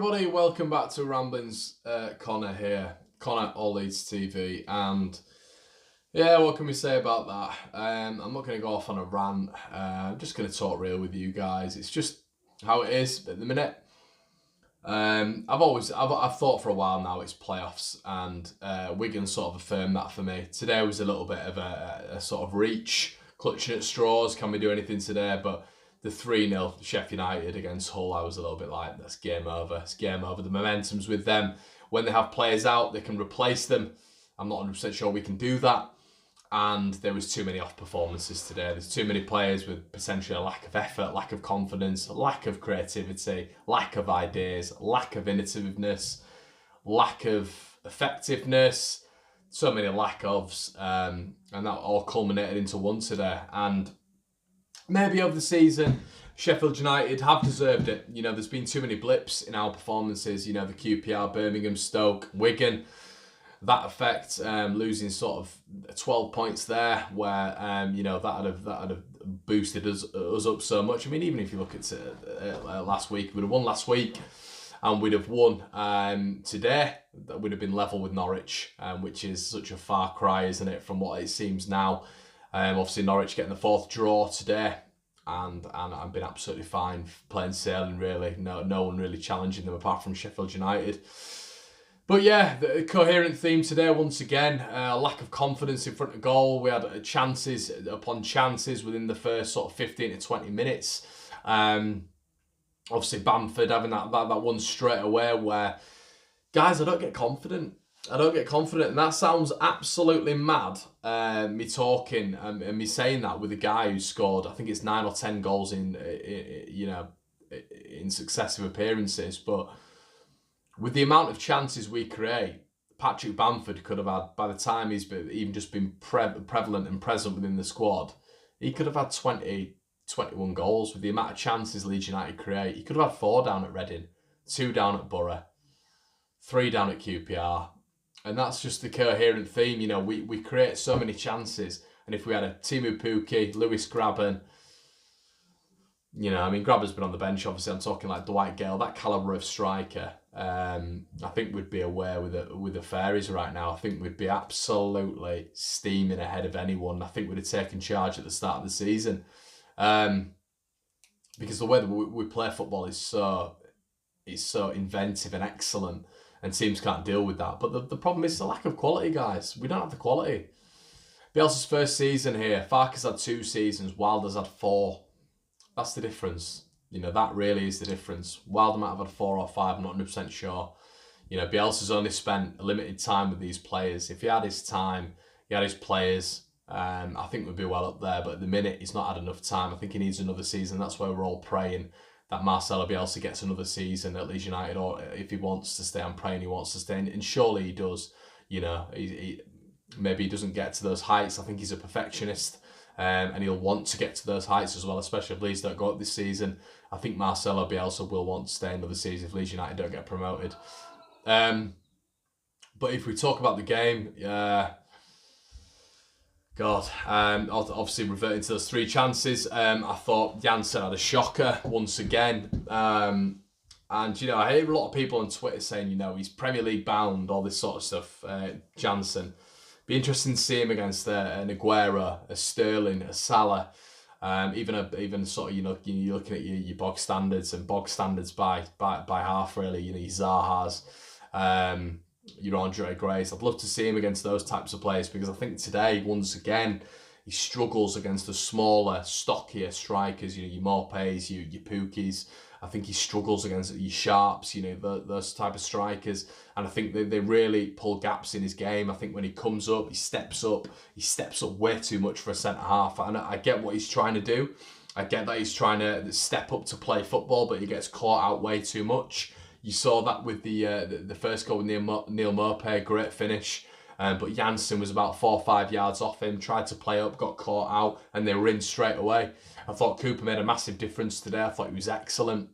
everybody, welcome back to Ramblings. Conor here, Conor or Leeds TV, and yeah, what can we say about that? I'm not going to go off on a rant. I'm just going to talk real with you guys. It's just how it is at the minute. I've thought for a while now it's playoffs, and Wigan sort of affirmed that for me. Today was a little bit of a sort of reach, clutching at straws. Can we do anything today? But the 3-0 Sheffield United against Hull, I was a little bit like, that's game over. It's game over. The momentum's with them. When they have players out, they can replace them. I'm not 100% sure we can do that. And there was too many off performances today. There's too many players with potentially a lack of effort, lack of confidence, lack of creativity, lack of ideas, lack of innovativeness, lack of effectiveness, so many lack ofs, and that all culminated into one today. And maybe over the season, Sheffield United have deserved it. You know, there's been too many blips in our performances. You know, the QPR, Birmingham, Stoke, Wigan. That effect, losing sort of 12 points there, where you know that would have boosted us up so much. I mean, even if you look at last week, we'd have won last week, and we'd have won today. That would have been level with Norwich, which is such a far cry, isn't it, from what it seems now. Obviously, Norwich getting the 4th draw today, and I've been absolutely fine playing sailing. Really, no one really challenging them apart from Sheffield United. But yeah, the coherent theme today, once again, lack of confidence in front of goal. We had chances upon chances within the first sort of 15 to 20 minutes. Obviously, Bamford having that one straight away where, guys, I don't get confident. And that sounds absolutely mad, me talking and me saying that with a guy who scored, I think it's 9 or 10 goals in successive appearances, but with the amount of chances we create, Patrick Bamford could have had, by the time he's even just been prevalent and present within the squad, he could have had 20, 21 goals with the amount of chances Leeds United create. He could have had 4 down at Reading, 2 down at Borough, 3 down at QPR. And that's just the coherent theme. You know, we create so many chances. And if we had a Timu Pukki, Lewis Grabban, you know, I mean, Grabban's been on the bench, obviously. I'm talking like Dwight Gale, that calibre of striker. I think we'd be aware with the Fairies right now. I think we'd be absolutely steaming ahead of anyone. I think we'd have taken charge at the start of the season. Because the way that we play football is so inventive and excellent, and teams can't deal with that. But the problem is the lack of quality, guys. We don't have the quality. Bielsa's first season here. Farke's had 2 seasons. Wilder's had 4. That's the difference. You know, that really is the difference. Wilder might have had 4 or 5, I'm not 100% sure. You know, Bielsa's only spent a limited time with these players. If he had his time, he had his players, I think we'd be well up there. But at the minute, he's not had enough time. I think he needs another season. That's why we're all praying that Marcelo Bielsa gets another season at Leeds United, or if he wants to stay, I'm praying he wants to stay. And surely he does. You know, maybe he doesn't get to those heights. I think he's a perfectionist. And he'll want to get to those heights as well, especially if Leeds don't go up this season. I think Marcelo Bielsa will want to stay another season if Leeds United don't get promoted. But if we talk about the game, obviously reverting to those 3 chances, I thought Janssen had a shocker once again. And, you know, I hear a lot of people on Twitter saying, you know, he's Premier League bound, all this sort of stuff, Janssen. Be interesting to see him against an Aguero, a Sterling, a Salah, even sort of, you know, you're looking at your bog standards by half, really. You know, your Zahas, your Andre Grays. I'd love to see him against those types of players, because I think today, once again, he struggles against the smaller, stockier strikers. You know, your Morpes, your Pukis. I think he struggles against your Sharps, you know, those type of strikers. And I think they really pull gaps in his game. I think when he comes up, he steps up way too much for a centre-half. And I get what he's trying to do. I get that he's trying to step up to play football, but he gets caught out way too much. You saw that with the first goal with Neil Maupay, great finish. But Janssen was about 4 or 5 yards off him, tried to play up, got caught out, and they were in straight away. I thought Cooper made a massive difference today. I thought he was excellent.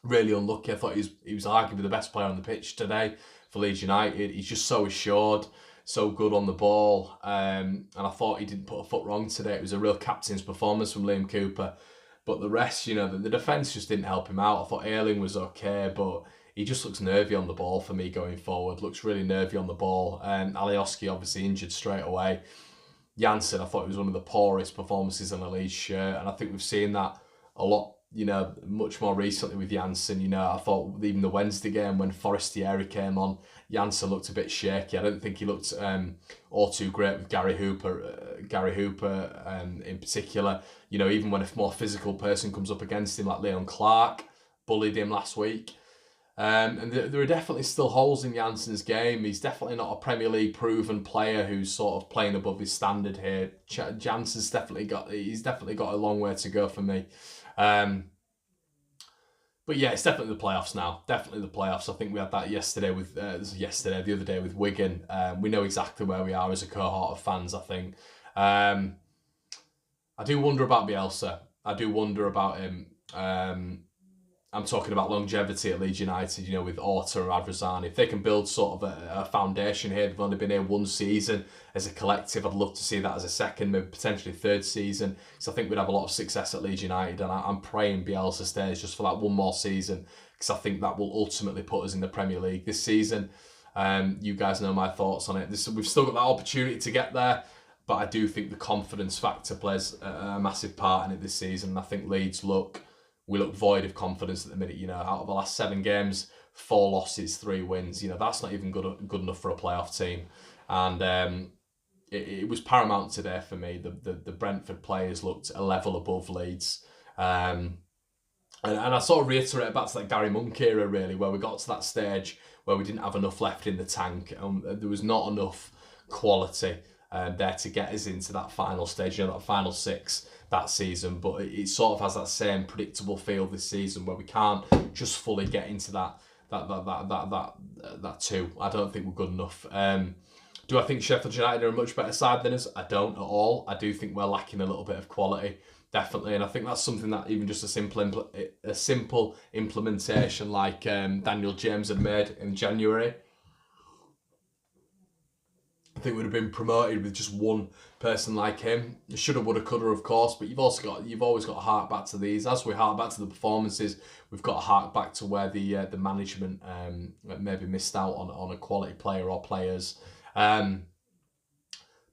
Really unlucky. I thought he was arguably the best player on the pitch today for Leeds United. He's just so assured, so good on the ball. And I thought he didn't put a foot wrong today. It was a real captain's performance from Liam Cooper. But the rest, you know, the defence just didn't help him out. I thought Ayling was okay, but he just looks nervy on the ball for me going forward. Looks really nervy on the ball. Alioski obviously injured straight away. Janssen, I thought it was one of the poorest performances on a Leeds shirt, and I think we've seen that a lot, much more recently with Janssen. I thought even the Wednesday game when Forestieri came on, Janssen looked a bit shaky. I don't think he looked all too great with Gary Hooper. In particular, even when a more physical person comes up against him, like Leon Clark, bullied him last week. And there are definitely still holes in Janssen's game. He's definitely not a Premier League proven player who's sort of playing above his standard here. Janssen's definitely got a long way to go for me. But yeah, it's definitely the playoffs now. Definitely the playoffs. I think we had that the other day with Wigan. We know exactly where we are as a cohort of fans, I think. I do wonder about Bielsa. I do wonder about him. I'm talking about longevity at Leeds United, with Orta and Adrazani. If they can build sort of a foundation here, they've only been here one season as a collective. I'd love to see that as a second, maybe potentially third season. So I think we'd have a lot of success at Leeds United, and I'm praying Bielsa stays just for that one more season, because I think that will ultimately put us in the Premier League this season. You guys know my thoughts on it. We've still got that opportunity to get there, but I do think the confidence factor plays a massive part in it this season. I think Leeds we look void of confidence at the minute. Out of the last 7 games, 4 losses, 3 wins. That's not even good enough for a playoff team. And it was paramount today for me. The Brentford players looked a level above Leeds. And I sort of reiterate back to that Gary Monk era, really, where we got to that stage where we didn't have enough left in the tank. There was not enough quality there to get us into that final stage, that final 6 that season. But it sort of has that same predictable feel this season, where we can't just fully get into that 2. I don't think we're good enough. Do I think Sheffield United are a much better side than us? I don't at all. I do think we're lacking a little bit of quality, definitely, and I think that's something that even just a simple implementation like Daniel James had made in January, I think would have been promoted with just one person like him. Shoulda, woulda, coulda, of course, but you've always got to hark back to these. As we hark back to the performances, we've got to hark back to where the management maybe missed out on a quality player or players. But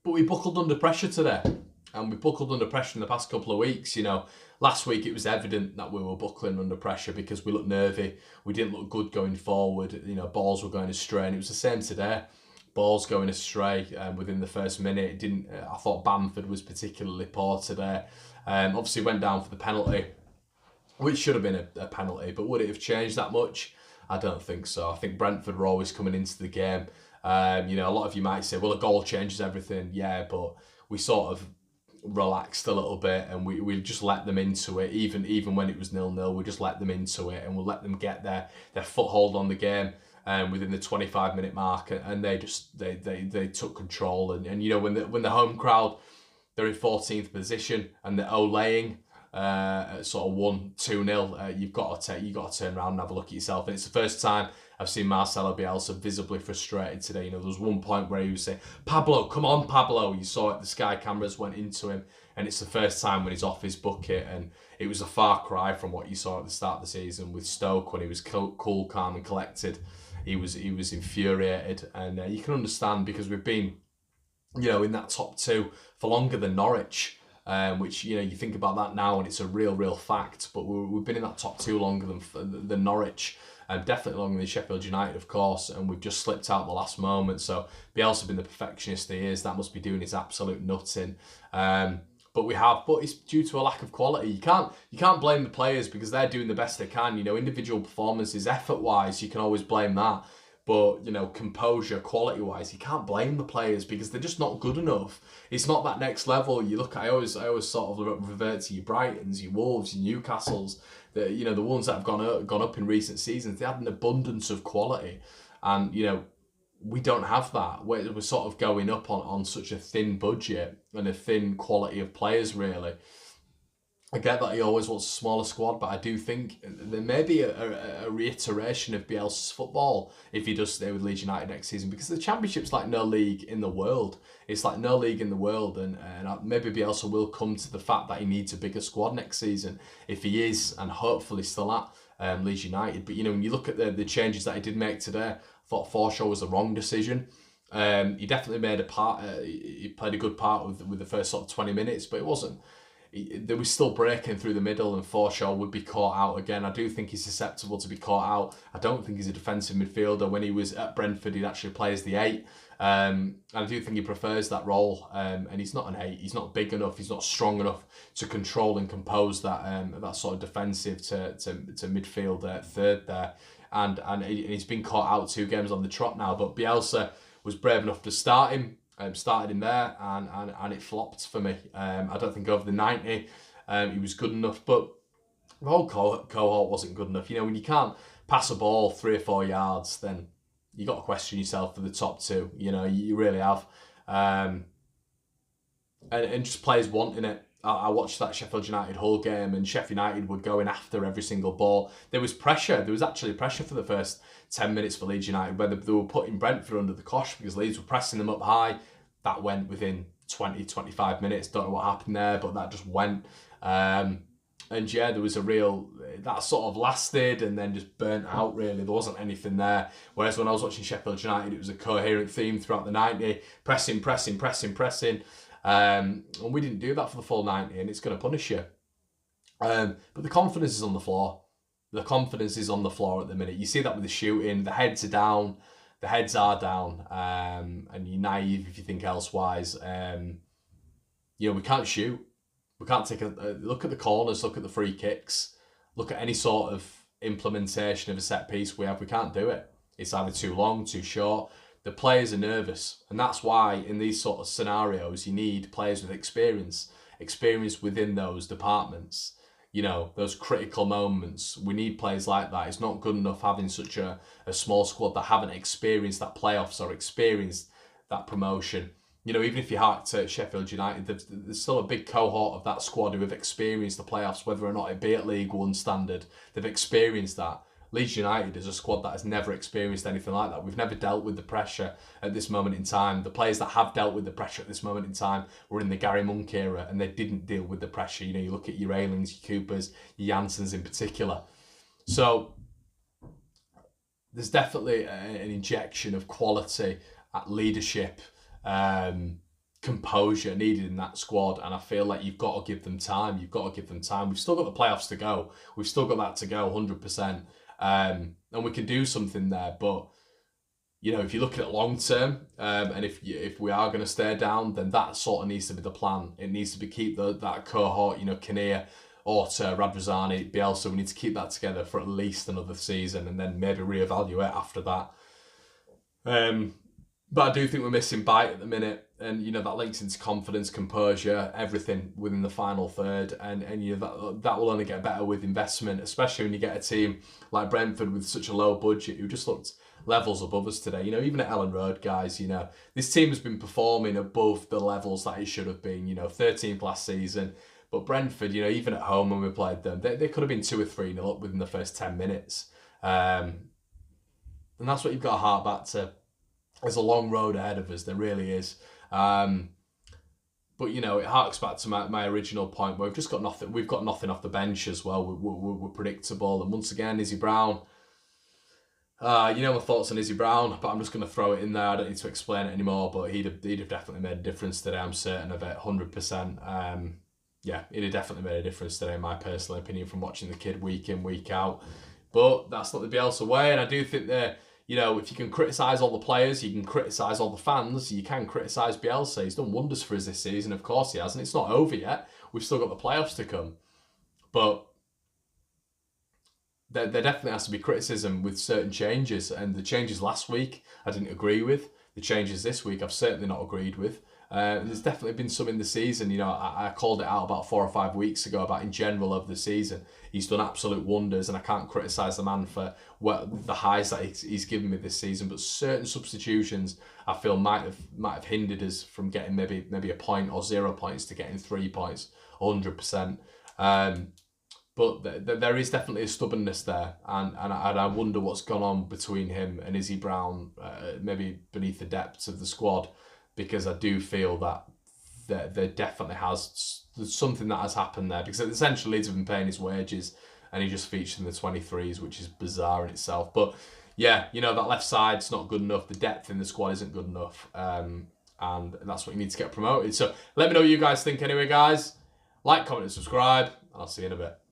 we buckled under pressure today, and we buckled under pressure in the past couple of weeks. Last week it was evident that we were buckling under pressure because we looked nervy. We didn't look good going forward. Balls were going astray, and it was the same today. Balls going astray within the first minute. It didn't. I thought Bamford was particularly poor today. Obviously went down for the penalty, which should have been a penalty, but would it have changed that much? I don't think so. I think Brentford were always coming into the game. A lot of you might say, well, a goal changes everything. Yeah, but we sort of relaxed a little bit, and we just let them into it. Even when it was 0-0, we just let them into it, and we'll let them get their foothold on the game. Within the 25-minute mark, and they took control. And when the home crowd, they're in 14th position and they're olaying at sort of 1-2-0, you've got to turn around and have a look at yourself. And it's the first time I've seen Marcelo Bielsa visibly frustrated today. There was one point where he was saying, "Pablo, come on, Pablo." You saw it, the Sky cameras went into him, and it's the first time when he's off his bucket. And it was a far cry from what you saw at the start of the season with Stoke, when he was cool, calm and collected. He was infuriated, and you can understand, because we've been, in that top 2 for longer than Norwich, which you think about that now and it's a real fact. But we've been in that top 2 longer than Norwich, and definitely longer than Sheffield United, of course. And we've just slipped out the last moment. So Bielsa, been the perfectionist he is, that must be doing his absolute nuts in. But it's due to a lack of quality. You can't blame the players, because they're doing the best they can. Individual performances, effort-wise, you can always blame that. But, composure, quality-wise, you can't blame the players, because they're just not good enough. It's not that next level. I always sort of revert to your Brightons, your Wolves, your Newcastles, the ones that have gone up in recent seasons. They had an abundance of quality, and we don't have that. We're sort of going up on such a thin budget and a thin quality of players, really. I get that he always wants a smaller squad, but I do think there may be a reiteration of Bielsa's football if he does stay with Leeds United next season, because the Championship's like no league in the world. It's like no league in the world, and maybe Bielsa will come to the fact that he needs a bigger squad next season, if he is, and hopefully still at Leeds United. But, you know, when you look at the changes that he did make today, I thought Forshaw was the wrong decision. He definitely made a part. He played a good part with the first sort of 20 minutes, but it wasn't. They were still breaking through the middle, and Forshaw would be caught out again. I do think he's susceptible to be caught out. I don't think he's a defensive midfielder. When he was at Brentford, he'd actually play as the 8. And I do think he prefers that role. And he's not an 8. He's not big enough. He's not strong enough to control and compose that sort of defensive to midfield third there. And he's been caught out 2 games on the trot now. But Bielsa was brave enough to start him. Started him there, and it flopped for me. I don't think over the 90 he was good enough, but the whole cohort wasn't good enough. You know, when you can't pass a ball 3 or 4 yards, then you got to question yourself for the top 2. You know, you really have. And just players wanting it. I watched that Sheffield United Hull game, and Sheffield United were going after every single ball. There was pressure. There was actually pressure for the first 10 minutes for Leeds United, where they were putting Brentford under the cosh because Leeds were pressing them up high. That went within 20, 25 minutes. Don't know what happened there, but that just went. And yeah, there was a real... That sort of lasted and then just burnt out, really. There wasn't anything there. Whereas when I was watching Sheffield United, it was a coherent theme throughout the 90. Pressing. And we didn't do that for the full 90, and it's going to punish you. But the confidence is on the floor. The confidence is on the floor at the minute. You see that with the shooting. The heads are down. The heads are down. And you're naive if you think elsewise. You know, we can't shoot. We can't take a look at the corners, look at the free kicks, look at any sort of implementation of a set piece we have. We can't do it. It's either too long, too short. The players are nervous, and that's why in these sort of scenarios you need players with experience within those departments. You know, those critical moments. We need players like that. It's not good enough having such a small squad that haven't experienced that playoffs or experienced that promotion. You know, even if you hark to Sheffield United, there's still a big cohort of that squad who have experienced the playoffs, whether or not it be at League One standard. They've experienced that. Leeds United is a squad that has never experienced anything like that. We've never dealt with the pressure at this moment in time. The players that have dealt with the pressure at this moment in time were in the Gary Monk era, and they didn't deal with the pressure. You know, you look at your Aylings, your Coopers, your Janssens in particular. So there's definitely an injection of quality at leadership, composure needed in that squad, and I feel like you've got to give them time. You've got to give them time. We've still got the playoffs to go. We've still got that to go, 100%. And we can do something there, but you know, if you're looking at long term, and if we are going to stay down, then that sort of needs to be the plan. It needs to be keep that cohort, you know, Conor, Orta, Radrizzani, Bielsa. We need to keep that together for at least another season, and then maybe reevaluate after that. But I do think we're missing bite at the minute, and you know that links into confidence, composure, everything within the final third, and you know that will only get better with investment, especially when you get a team like Brentford with such a low budget who just looked levels above us today. You know, even at Ellen Road, guys, you know this team has been performing above the levels that it should have been. You know, 13th last season, but Brentford, you know, even at home when we played them, they could have been 2 or 3-0 up within the first 10 minutes, and that's what you've got to hark back to. There's a long road ahead of us, there really is. But you know, it harks back to my original point where we've got nothing off the bench as well. We're predictable, and once again, Izzy Brown. You know my thoughts on Izzy Brown, but I'm just going to throw it in there. I don't need to explain it anymore, but he'd have definitely made a difference today. I'm certain of it, 100%. Yeah, he'd have definitely made a difference today, in my personal opinion, from watching the kid week in, week out. But that's not the Bielsa way, and I do think that, you know, if you can criticise all the players, you can criticise all the fans, you can criticise Bielsa. He's done wonders for us this season, of course he has, and it's not over yet. We've still got the playoffs to come. But there definitely has to be criticism with certain changes, and the changes last week I didn't agree with. The changes this week I've certainly not agreed with. There's definitely been some in the season. You know, I called it out about 4 or 5 weeks ago about in general of the season. He's done absolute wonders, and I can't criticise the man for the highs that he's given me this season. But certain substitutions I feel might have hindered us from getting maybe a point or 0 points to getting 3 points, 100%. But there is definitely a stubbornness there, and I wonder what's gone on between him and Izzy Brown, maybe beneath the depths of the squad, because I do feel that there definitely there's something that has happened there, because essentially Leeds have been paying his wages, and he just featured in the 23s, which is bizarre in itself. But yeah, you know, that left side's not good enough. The depth in the squad isn't good enough. And that's what you need to get promoted. So let me know what you guys think anyway, guys. Like, comment, and subscribe, and I'll see you in a bit.